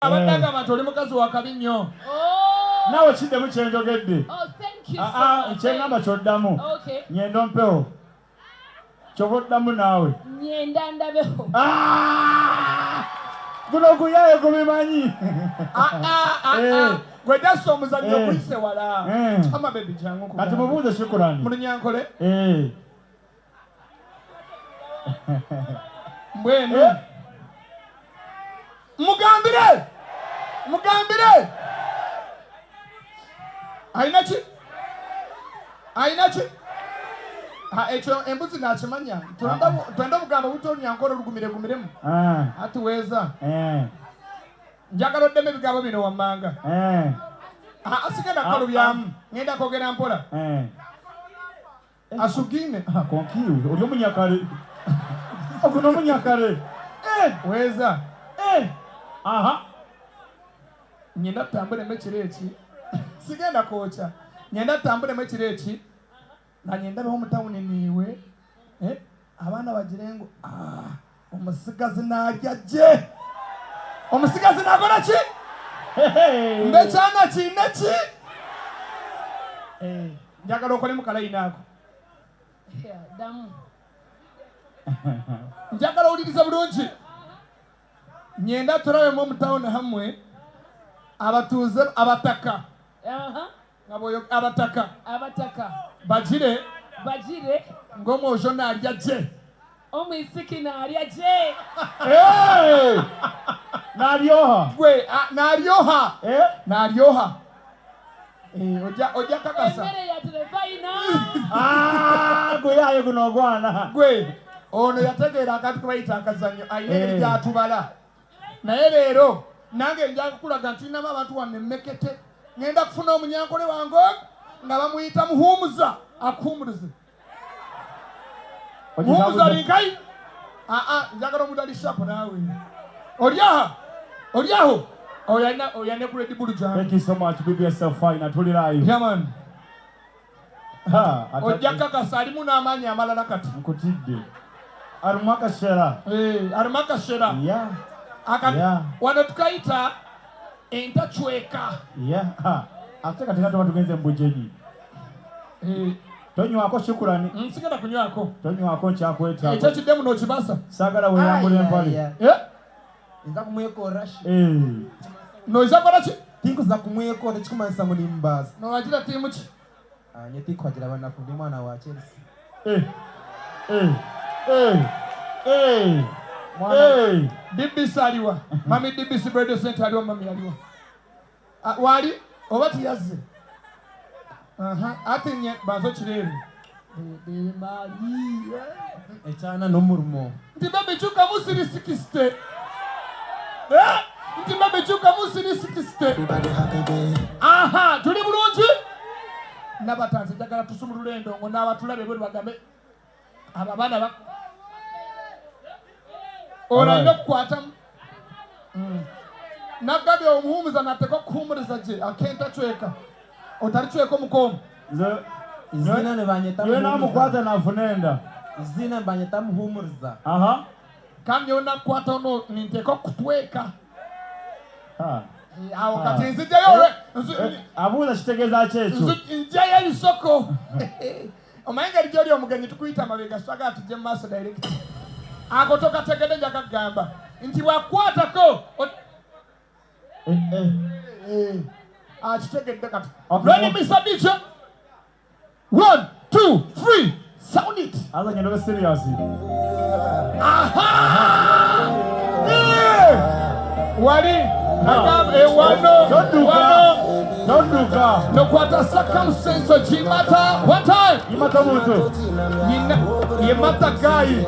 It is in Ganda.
Abaddaga matoli mukazi wa kabi nnyo. Nawe kiddemu kyenjogedde. Thank you so much. Kyengamba kyoddamu. Okay. Nyendo mpewo. Kyovoddamu naawe. Nyenda ndabeho. Guno guyaye gubimanyi. Gwe dasa omuzannyo guyise wala. Kama baby jangu ku. Kati mubuuze Shukran. Mulunyankole. Mbwenu. Mugambire. Ainachi. Ekyo embuzi nakimanya. Twenda bugamba butonyankole lugumiremu. Atuweza. Njagala oddemu ebigambo bino wammanga. Asigenda kalubyamu. Ngenda kwogera mpola. Asugime. Konkiwe. Oli omunyakale. Okuno omunyakale. Weza. Nyenda tambulemu ekiro eki. Sigenda kwokya. Nyenda tambulemu ekiro eki. Na nyenda beho mutawuni niwe. Abaana bagirengo. Omusigazi n'alya gye. Omusigazi n'akola ki? Mbekyana kiine ki? Njagala okolemu kalayini ako. Damu. Njagala owuliriza bulungi. Nyenda tulabemu omutawuni hamwe. Abatuuze abataka. Abataka. Bagire. Ng'omwojo n'alya gye. Omwisiki n'alya gye. N'alyoha. Gwe n'alyoha. Ojja kakasa. Emmere ya Terefayina. Gwe yaye guno ogwana. Gwe ono yategeera akati kubayita akazannyo ayina engeri gy'atubala. Naye leero nange nja kukulaga nti tulinamu abantu wanne mmekete. Ngenda kufuna omunyankole wange nga bamuyita muhumuza akuhumulize. Muhumuza linkai? Njagala omuntu ali shapu naawe. Oliaho? Oyane ku Red Bull jange. Thank you so much, BBS Terefayina. Tulirayo. Yeah, man. Ojja kakasa alimu n'amaanyi amalala kati. Nkutidde. Arumakashera. Arumakashera. Yeah. Wano tukayita entachweka. Ate kati nga tugenze mbujeni. Tonywako Shukran. Nsigenda kunywako. Tonywako nkyakwetaaga. Ekyo kiddemu n'okibasa. Saagala weeyambula empale. Nza kumweko rashi. Noiza kola ki? Tinkuza kumweko tekikumanyisa ngo nimbaza. Nowagira tiimu ki? Nye tikwagira banafu ndi mwana wa Chelsea. DBS aliwa. Mami DBS Radio Center aliwa mami aliwa. Wali oba tiyazze. Ate nye bazo kirere. Ekyana n'omurumo. Nti babe chuka musiri 60. Nti babe chuka musiri 60. Tuli bulungi? Nabatanzi njagala tusumulule endongo n'abatulabe bwe bagambe abaana ba olina okukwatamu. Nagabye omuhumuza n'ateeka okuhumuliza gye akentachweka. Otalichweka omukomo. Zina ne banyeta muhumuliza. Yena amukwata n'afunenda. Zina banyeta muhumuliza. Kandi onakukwata ono ninteeka okutweka. Awo kati nzijjayo abuuza kitegeeza ki ekyo? Njayo ebisoko. Omanyi engeri gy'oli omugenyi tukuyita amabega twagala tujje mu maaso direct. Ako tokategedde njagagamba nti bwakwatako kitegedde kati. Ready, Mr. DJ? 1, 2, 3, sound it. Aza ngendo be serious. Wali Don't do that. No quarter circumstance or Jimata. One time. Yimata muntu. Yimata guy.